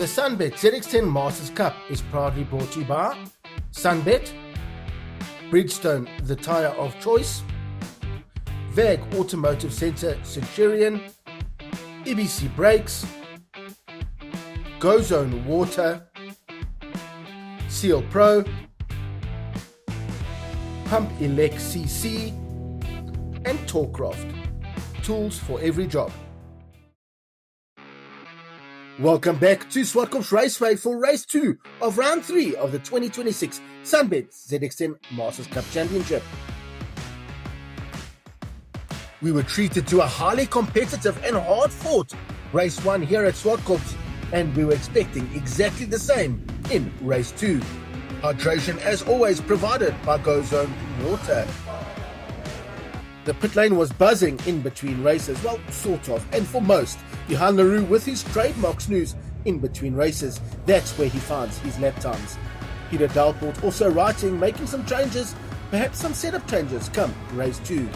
The SunBet ZX10 Masters Cup is proudly brought to you by SunBet, Bridgestone, the tyre of choice, VAG Automotive Centre Centurion, EBC Brakes, GoZone Water, SealPro, Pumpelec CC, and Tork Craft, tools for every job. Welcome back to Zwartkops Raceway for race 2 of round 3 of the 2026 SunBet ZX10 Masters Cup Championship. We were treated to a highly competitive and hard-fought race 1 here at Zwartkops, and we were expecting exactly the same in race 2. Hydration, as always, provided by GoZone Water. The pit lane was buzzing in between races, well, sort of, and for most. Johan Leroux with his trademark snooze in between races, that's where he finds his lap times. Peter Dalport also writing, making some changes, perhaps some setup changes come race 2.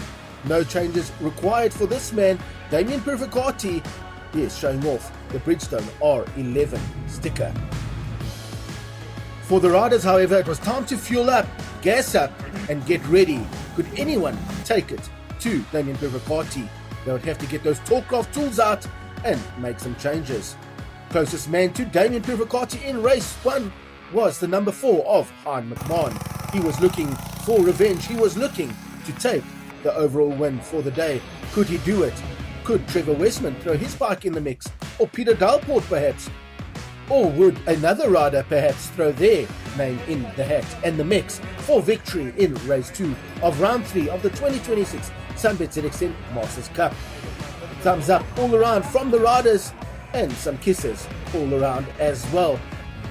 No changes required for this man, Damien Perfecati, yes, showing off the Bridgestone R11 sticker. For the riders, however, it was time to fuel up, gas up, and get ready. Could anyone take it to Damien Perfecati? They would have to get those Tork Craft tools out and make some changes. Closest man to Damien Perfecati in race 1 was the number 4 of Hein McMahon. He was looking for revenge. He was looking to take the overall win for the day. Could he do it? Could Trevor Westman throw his bike in the mix? Or Peter Dalport perhaps? Or would another rider perhaps throw their name in the hat and the mix for victory in race 2 of round 3 of the 2026 SunBet ZX10 Masters Cup? Thumbs up all around from the riders and some kisses all around as well.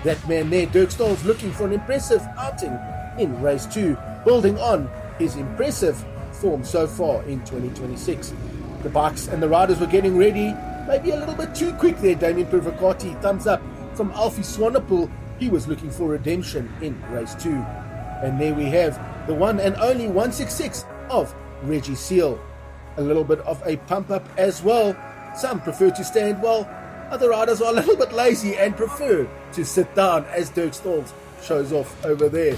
That man there, Dirk Stolz, looking for an impressive outing in race 2, building on his impressive form so far in 2026. The bikes and the riders were getting ready, maybe a little bit too quick there. Damien Perfecati, thumbs up from Alfie Swanepoel. He was looking for redemption in race 2. And there we have the one and only 166 of Reggie Seal. A little bit of a pump up as well. Some prefer to stand, while other riders are a little bit lazy and prefer to sit down, as Dirk Stolz shows off over there.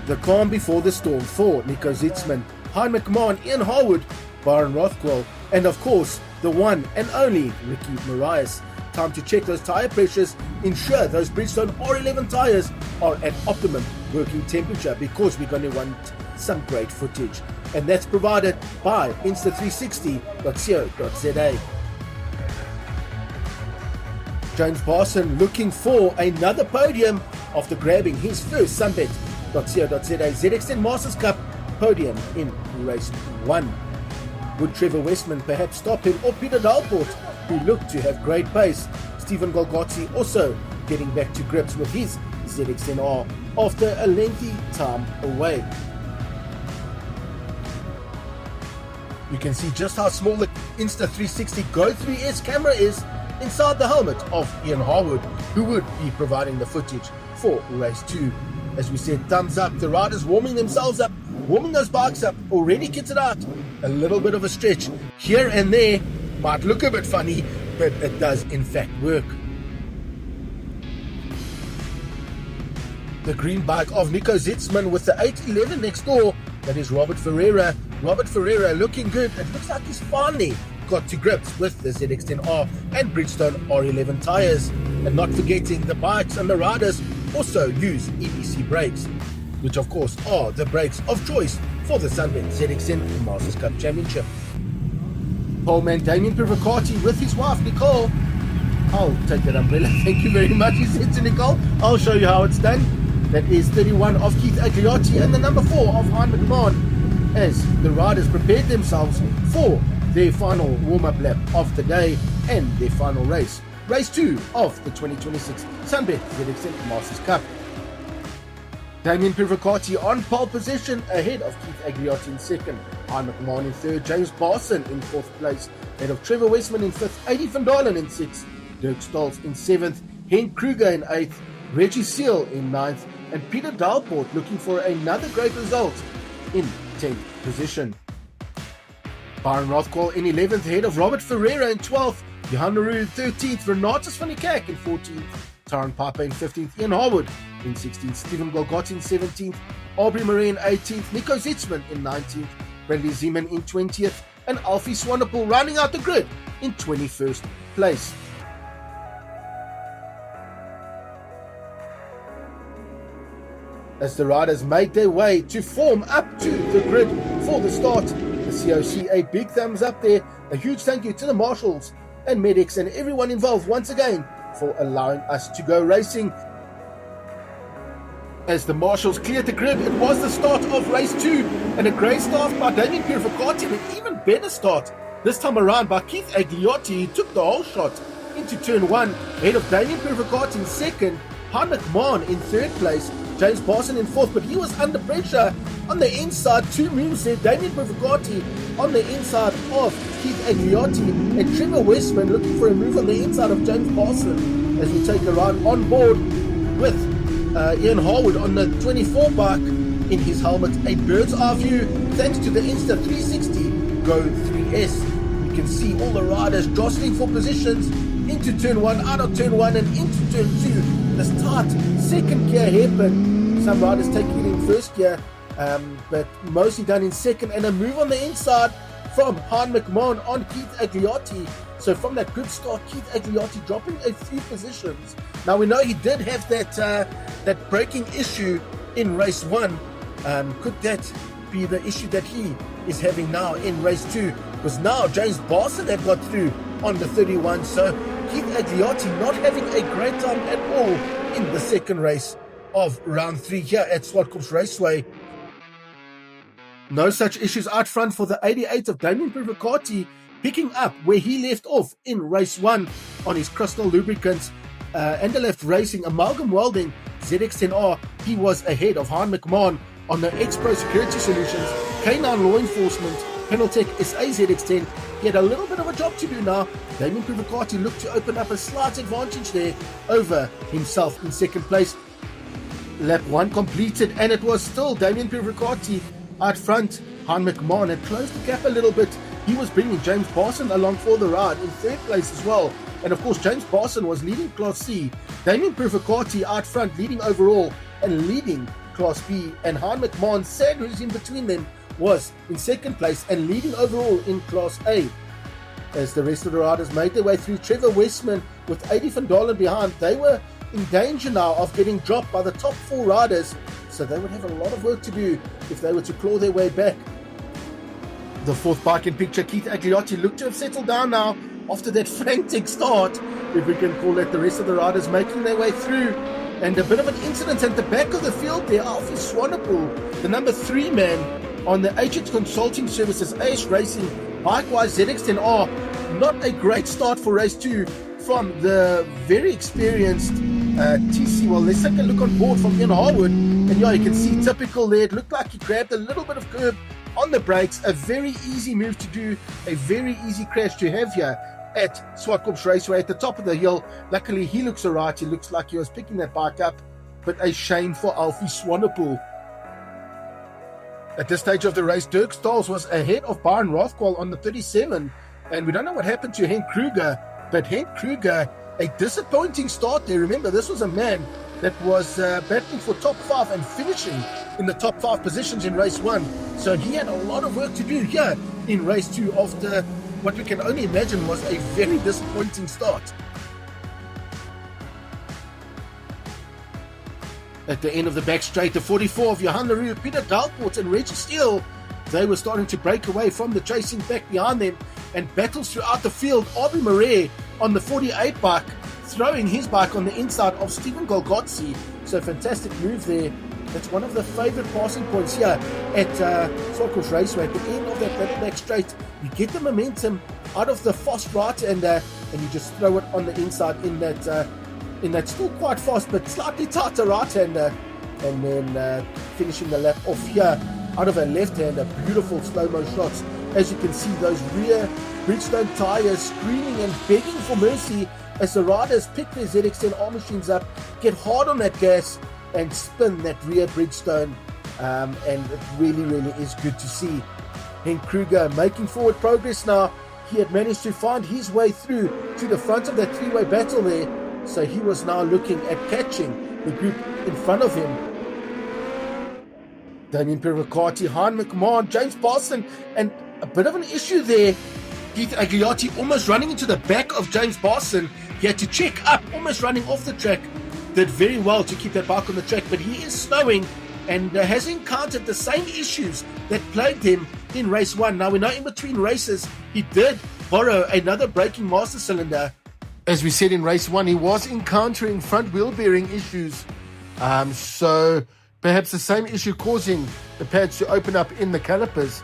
The calm before the storm for Nico Zitzman, Hein McMahon, Ian Harwood, Byron Rothwell, and of course the one and only Ricky Marias. Time to check those tyre pressures, ensure those Bridgestone R11 tyres are at optimum working temperature, because we're going to want some great footage. And that's provided by insta360.co.za. James Parson looking for another podium after grabbing his first SunBet.co.za ZX10 Masters Cup podium in race 1. Would Trevor Westman perhaps stop him, or Peter Dalport, who looked to have great pace? Stephen Golgozzi also getting back to grips with his ZX10R after a lengthy time away. You can see just how small the Insta360 Go 3S camera is inside the helmet of Ian Harwood, who would be providing the footage for race 2. As we said, thumbs up, the riders warming themselves up, warming those bikes up, already kitted out. A little bit of a stretch here and there, might look a bit funny, but it does in fact work. The green bike of Nico Zitzman with the 811 next door, that is Robert Ferreira. Robert Ferreira looking good. It looks like he's finally got to grips with the ZX10R and Bridgestone R11 tyres. And not forgetting, the bikes and the riders also use EBC brakes, which of course are the brakes of choice for the SunBet ZX10 Masters Cup Championship. Poleman Damien Perfecati with his wife Nicole. I'll take that umbrella, thank you very much, he said to Nicole. I'll show you how it's done. That is 31 of Keith Agliotti and the number 4 of Hein McMahon, as the riders prepared themselves for their final warm-up lap of the day and their final race. Race 2 of the 2026 SunBet ZX10 Masters Cup. Damien Perfecati on pole position ahead of Keith Agliotti in 2nd, Hein McMahon in 3rd, James Parson in 4th place, ahead of Trevor Westman in 5th, Adi van Dalen in 6th, Dirk Stolz in 7th, Henk Kruger in 8th, Reggie Seal in 9th, and Peter Dalport looking for another great result in 10th position. Byron Rothwell in 11th, ahead of Robert Ferreira in 12th, Johan Leroux 13th, Renatus van der Kijk in 14th, Taran Piper in 15th, Ian Harwood in 16th, Stephen Golgotti in 17th, Aubrey Murray in 18th, Nico Zitzman in 19th, Bradley Zeman in 20th, and Alfie Swanepoel rounding out the grid in 21st place. As the riders made their way to form up to the grid for the start, the COC a big thumbs up there. A huge thank you to the marshals and medics and everyone involved once again for allowing us to go racing. As the marshals cleared the grid, it was the start of race 2, and a great start by Damien Purificati, and an even better start this time around by Keith Agliotti, who took the whole shot into turn 1 ahead of Damien Purificati in second, Heinrich Mann in third place, James Barson in fourth, but he was under pressure on the inside. Two moves there, Damien Purificati on the inside of Keith Agliotti, and Trevor Westman looking for a move on the inside of James Barson as we take a ride on board with Ian Harwood on the 24 bike in his helmet. A bird's eye view thanks to the Insta 360 Go 3S. You can see all the riders jostling for positions into turn 1, out of turn 1 and into turn 2. This tight second gear hairpin. Some riders taking it in first gear, but mostly done in second, and a move on the inside from Heinrich Mann on Keith Agliotti. So from that good start, Keith Agliotti dropping a few positions. Now we know he did have that braking issue in race 1. Could that be the issue that he is having now in race 2? Because now James Barson had got through on the 31. So Keith Agliotti not having a great time at all in the second race of round 3 here at Zwartkops Raceway. No such issues out front for the 88 of Damien Purificati, picking up where he left off in race 1 on his Crystal Lubricants and the left racing Amalgam Welding ZX10R. He was ahead of Heinrich Mann on the X-Pro Security Solutions, K9 Law Enforcement, Pumpelec SA ZX10. He had a little bit of a job to do now. Damien Purificati looked to open up a slight advantage there over himself in second place. Lap 1 completed, and it was still Damien Purificati out front. Heinrich Mann had closed the gap a little bit. He was bringing James Barson along for the ride in third place as well. And of course, James Barson was leading Class C. Damien Purificati out front, leading overall and leading Class B. And Heinrich Mann, sad who's in between them, was in second place and leading overall in Class A. As the rest of the riders made their way through, Trevor Westman with 80 van Dalen behind, they were in danger now of getting dropped by the top 4 riders. So they would have a lot of work to do if they were to claw their way back. The fourth bike in picture, Keith Agliotti, looked to have settled down now after that frantic start, if we can call it. The rest of the riders making their way through, and a bit of an incident at the back of the field there. Alfie Swanepoel, the number 3 man on the HH Consulting Services AS Racing Bikewise ZX10R. Not a great start for race 2 from the very experienced TC. Well, let's take a look on board from Ian Harwood, and yeah, you can see typical there. It looked like he grabbed a little bit of curb on the brakes. A very easy move to do, a very easy crash to have here at Zwartkops Raceway at the top of the hill. Luckily, he looks alright. He looks like he was picking that bike up, but a shame for Alfie Swanepoel. At this stage of the race, Dirk Stahls was ahead of Byron Rothquell on the 37, and we don't know what happened to Henk Kruger, but Henk Kruger, a disappointing start there. Remember, this was a man that was battling for top 5 and finishing in the top 5 positions in race 1. So he had a lot of work to do here in race 2 after what we can only imagine was a very disappointing start. At the end of the back straight, the 44 of Johan Leroux, Peter Dalport and Reggie Steele, they were starting to break away from the chasing back behind them, and battles throughout the field. Aubrey Murray on the 48 bike, throwing his bike on the inside of Stephen Golgotti. So fantastic move there. That's one of the favourite passing points here at Zwartkops Raceway. At the end of that little back straight, you get the momentum out of the fast right, and you just throw it on the inside in that still quite fast but slightly tighter right-hander, and then finishing the lap off here out of a left-hander. Beautiful slow-mo shots. As you can see, those rear Bridgestone tyres screaming and begging for mercy as the riders pick their ZX10R machines up, get hard on that gas and spin that rear Bridgestone, and it really, really is good to see. Henk Kruger making forward progress now he had managed to find his way through to the front of that three-way battle there. So he was now looking at catching the group in front of him. Damien Pericati, Hein McMahon, James Barson, and a bit of an issue there. Keith Agliotti almost running into the back of James Barson. He had to check up, almost running off the track. Did very well to keep that bike on the track, but he is slowing and has encountered the same issues that plagued him in race 1. Now we know in between races he did borrow another braking master cylinder. As we said in race 1, he was encountering front wheel bearing issues. So perhaps the same issue causing the pads to open up in the calipers.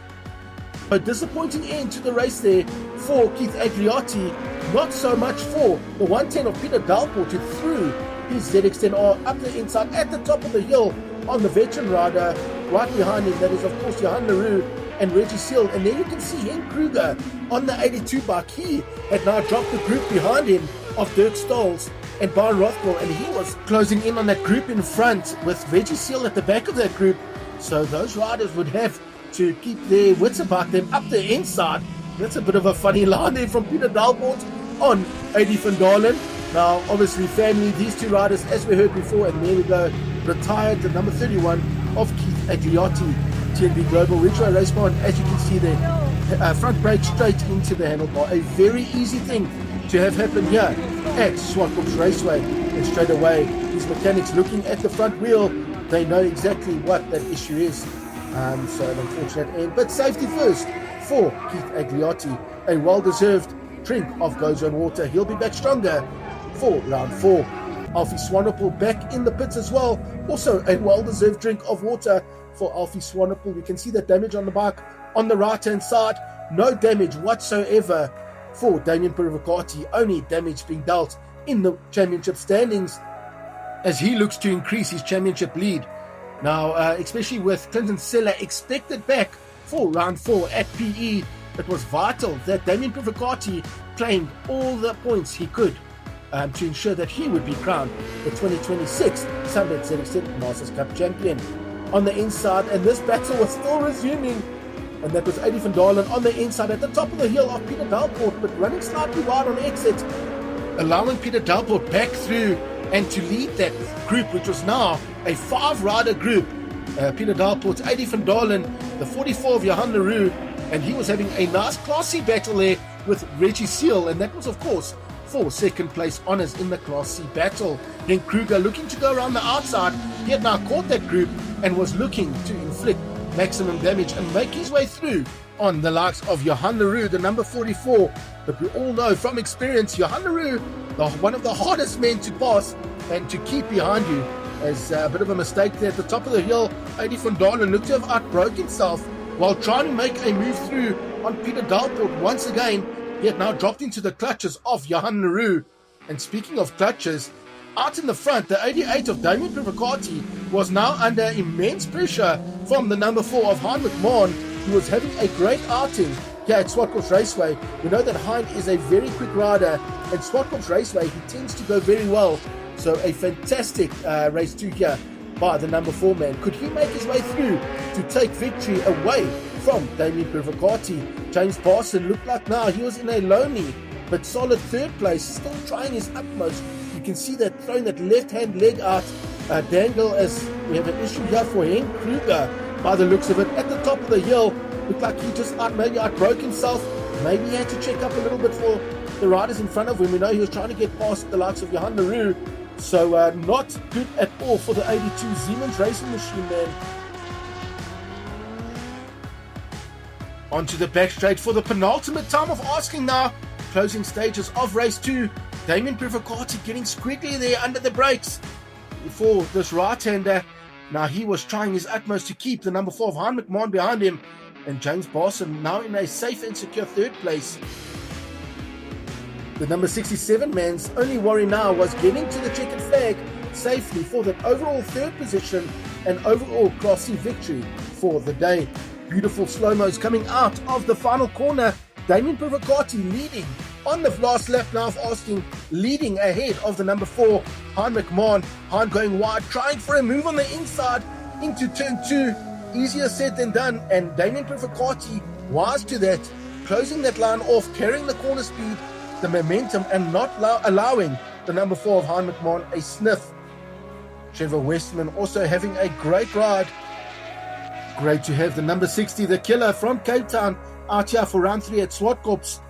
A disappointing end to the race there for Keith Agliotti. Not so much for the 110 of Peter Dalport, who threw his ZX10R up the inside at the top of the hill on the veteran rider. Right behind him, that is of course Johan Leroux and Reggie Seal. And then you can see Henk Kruger on the 82 bike. He had now dropped the group behind him of Dirk Stolz and Byron Rothwell, and he was closing in on that group in front with Reggie Seal at the back of that group. So those riders would have to keep their wits about them up the inside. That's a bit of a funny line there from Peter Dalport on Adi van Dalen. Now, obviously, family, these two riders, as we heard before, and there we go, retired the number 31 of Keith Agliotti, TNB Global Ridgeway Race Bond. As you can see there, front brake straight into the handlebar. A very easy thing to have happen here at Zwartkops Raceway. And straight away, these mechanics looking at the front wheel, they know exactly what that issue is. So an unfortunate end, but safety first for Keith Agliotti. A well-deserved drink of GoZone Water. He'll be back stronger for round 4. Alfie Swanepoel back in the pits as well. Also a well-deserved drink of water for Alfie Swanepoel. You can see the damage on the bike on the right-hand side. No damage whatsoever for Damien Perivacati. Only damage being dealt in the championship standings as he looks to increase his championship lead. Now, especially with Clinton Sella expected back for round 4 at PE, it was vital that Damien Perivacati claimed all the points he could to ensure that he would be crowned the 2026 SunBet ZX10 Masters Cup champion. On the inside, and this battle was still resuming, and that was Adi van Dalen on the inside at the top of the hill of Peter Dalport, but running slightly wide on exit, allowing Peter Dalport back through and to lead that group, which was now a 5-rider group. Peter Dalport, Adi van Dalen, the 44 of Johan Leroux, and he was having a nice classy battle there with Reggie Seal, and that was of course for second place honours in the Class C battle. Henk Kruger looking to go around the outside. He had now caught that group and was looking to inflict maximum damage and make his way through on the likes of Johan Leroux, the number 44. But we all know from experience, Johan Leroux, one of the hardest men to pass and to keep behind you. As a bit of a mistake there at the top of the hill, Adi van Dalen looked to have outbroke himself while trying to make a move through on Peter Dalport. Once again, he had now dropped into the clutches of Johan Leroux. And speaking of clutches, out in the front, the 88 of Damien Perivacati was now under immense pressure from the number 4 of Hein McMahon, who was having a great outing here at Zwartkops Raceway. We know that Hein is a very quick rider, and Zwartkops Raceway, he tends to go very well. So a fantastic race 2 here by the number 4 man. Could he make his way through to take victory away from Damien Perivacati? James Barson looked like now he was in a lonely but solid 3rd place, still trying his utmost. You can see that throwing that left-hand leg out, dangle, as we have an issue here for Henk Kruger by the looks of it. At the top of the hill, looked like he just maybe outbroke himself. Maybe he had to check up a little bit for the riders in front of him. We know he was trying to get past the likes of Johan Leroux. So not good at all for the 82 Siemens racing machine, man. Onto the back straight for the penultimate time of asking now. Closing stages of race 2. Damien Perivacati getting squiggly there under the brakes for this right-hander. Now he was trying his utmost to keep the number 4 of Hein McMahon behind him. And James Barson now in a safe and secure 3rd place. The number 67 man's only worry now was getting to the checkered flag safely for that overall 3rd position and overall Class C victory for the day. Beautiful slow-mos coming out of the final corner. Damien Perivacati leading on the last lap now of asking, leading ahead of the number 4, Hein McMahon. Hein going wide, trying for a move on the inside into turn 2. Easier said than done, and Damien Perivacati, wise to that, closing that line off, carrying the corner speed, the momentum, and not allowing the number 4 of Hein McMahon a sniff. Trevor Westman also having a great ride. Great to have the number 60, the killer from Cape Town, out here for round 3 at Zwartkops.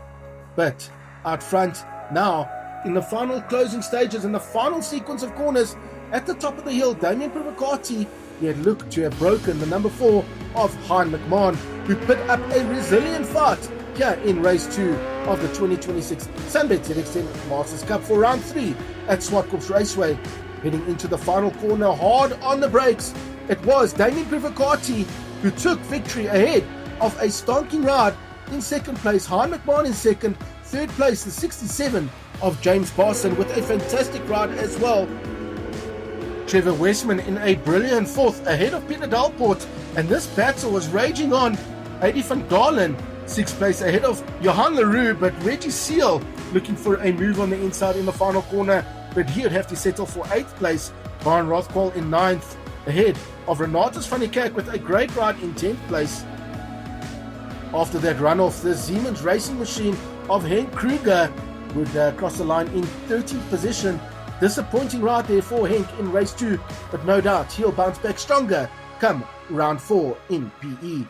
But out front now, in the final closing stages and the final sequence of corners, at the top of the hill, Damien Privacati, he had looked to have broken the number 4 of Hein McMahon, who put up a resilient fight here in race 2 of the 2026 SunBet ZX10 Masters Cup for round 3 at Zwartkops Raceway. Heading into the final corner, hard on the brakes, it was Damien Privacati who took victory ahead of a stonking ride. In second place, Hein McMahon in second. Third place, the 67 of James Barson with a fantastic ride as well. Trevor Westman in a brilliant fourth ahead of Peter Dalport, and this battle was raging on. Eddie van Dalen, sixth place ahead of Johan Leroux, but Reggie Seal looking for a move on the inside in the final corner, but he would have to settle for 8th place. Brian Rothquell in 9th ahead of Renatus van der Kerk with a great ride in 10th place. After that runoff, the Siemens racing machine of Henk Kruger would cross the line in 13th position. Disappointing ride there for Henk in race 2, but no doubt he'll bounce back stronger come round 4 in PE.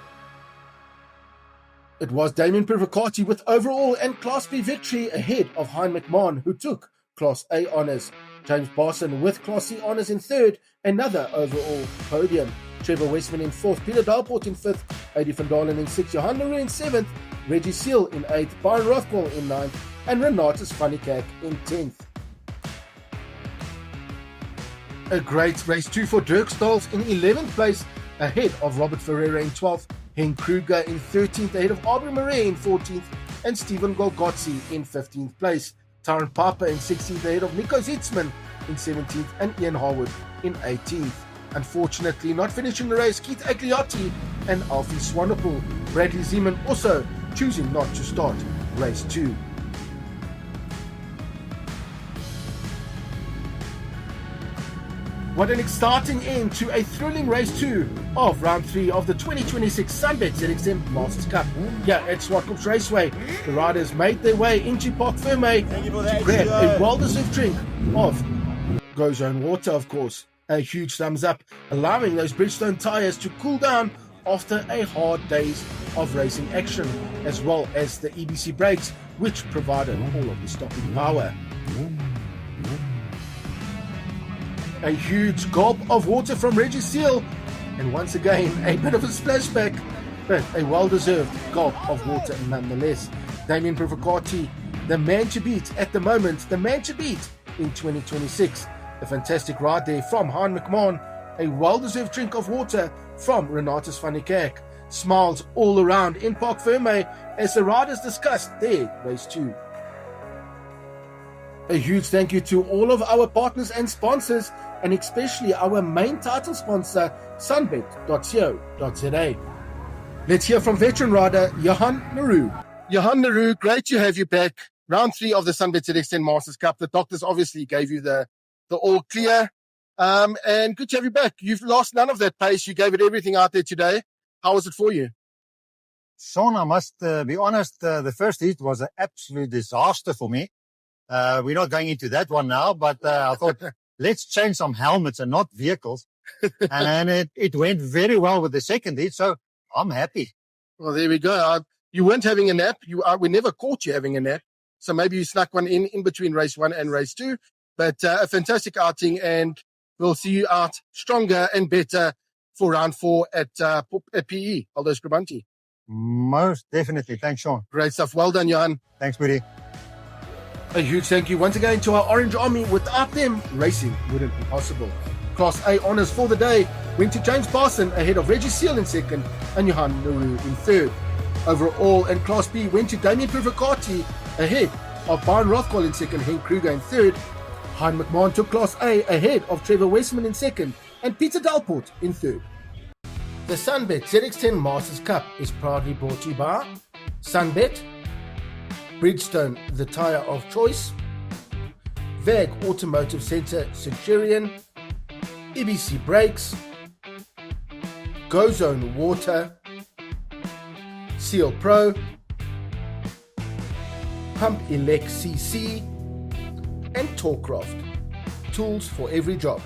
It was Damien Privacati with overall and Class B victory ahead of Hein McMahon, who took Class A honours. James Barson with Class C honours in 3rd, another overall podium. Trevor Westman in 4th, Peter Dalport in 5th, Eddie van Dalen in 6th, Johan Leroux in 7th, Reggie Seal in 8th, Brian Rothquell in 9th, and Renatus van der Kerk in 10th. A great race 2 for Dirk Stolz in 11th place, ahead of Robert Ferreira in 12th, Henk Kruger in 13th, ahead of Aubrey Murray in 14th, and Stephen Golgotzi in 15th place. Taran Papa in 16th, ahead of Nico Zitzman in 17th, and Ian Harwood in 18th. Unfortunately, not finishing the race, Keith Agliotti and Alfie Swanepoel. Bradley Zeman also choosing not to start race 2. What an exciting end to a thrilling race 2 of round 3 of the 2026 SunBet ZX10 Masters Cup. Here at Zwartkops Raceway, the riders made their way into Park Ferme to grab a well-deserved drink of GoZone Water, of course. A huge thumbs up, allowing those Bridgestone tyres to cool down after a hard days of racing action, as well as the EBC brakes, which provided all of the stopping power. A huge gulp of water from Reggie Seal, and once again a bit of a splashback, but a well-deserved gulp of water nonetheless. Damien Privacati, the man to beat at the moment, the man to beat in 2026. A fantastic ride there from Hein McMahon, a well-deserved drink of water from Renatus van der Kerk. Smiles all around in Park Ferme as the riders discussed their race 2. A huge thank you to all of our partners and sponsors, and especially our main title sponsor, SunBet.co.za. Let's hear from veteran rider Johan Leroux. Johan Leroux, great to have you back. Round 3 of the SunBet ZX10 Masters Cup. The doctors obviously gave you the all clear, and good to have you back. You've lost none of that pace. You gave it everything out there today. How was it for you? Sean, I must be honest, the first heat was an absolute disaster for me. We're not going into that one now, but I thought, let's change some helmets and not vehicles. And it went very well with the second heat, so I'm happy. Well, there we go. You weren't having a nap. We never caught you having a nap. So maybe you snuck one in between race 1 and race 2. But a fantastic outing, and we'll see you out stronger and better for round 4 at PE, Aldo Scribanti. Most definitely. Thanks, Sean. Great stuff. Well done, Johan. Thanks, buddy. A huge thank you once again to our Orange Army. Without them, racing wouldn't be possible. Class A honours for the day went to James Barson ahead of Reggie Seal in 2nd and Johan Leroux in 3rd. Overall, and Class B went to Damien Privacati ahead of Brian Rothquell in 2nd, Henk Kruger in 3rd. Hein McMahon took Class A ahead of Trevor Westman in 2nd and Peter Dalport in 3rd. The SunBet ZX10 Masters Cup is proudly brought to you by SunBet, Bridgestone, the tyre of choice, VAG Automotive Centre Centurion, EBC Brakes, GoZone Water, SealPro, Pumpelec CC, and Tork Craft. Tools for every job.